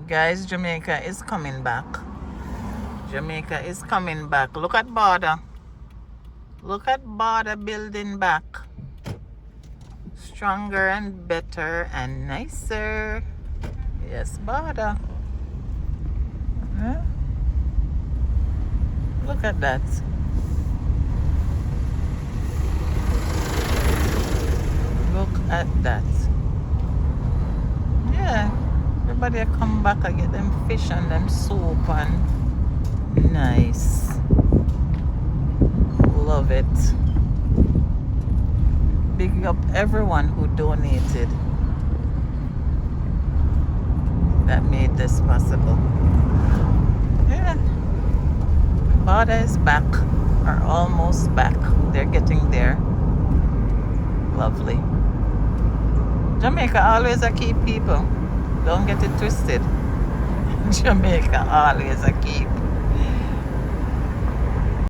Guys, Jamaica is coming back. Jamaica is coming back. Look at border. Look at border building back. Stronger and better and nicer. Yes, border. Huh? Look at that. Look at that. Yeah. Everybody come back and get them fish and them soup and nice. Love it. Big up everyone who donated that made this possible. Yeah. Border is back, or almost back. They're getting there. Lovely. Jamaica always a keep, people. Don't get it twisted. Jamaica always a keep.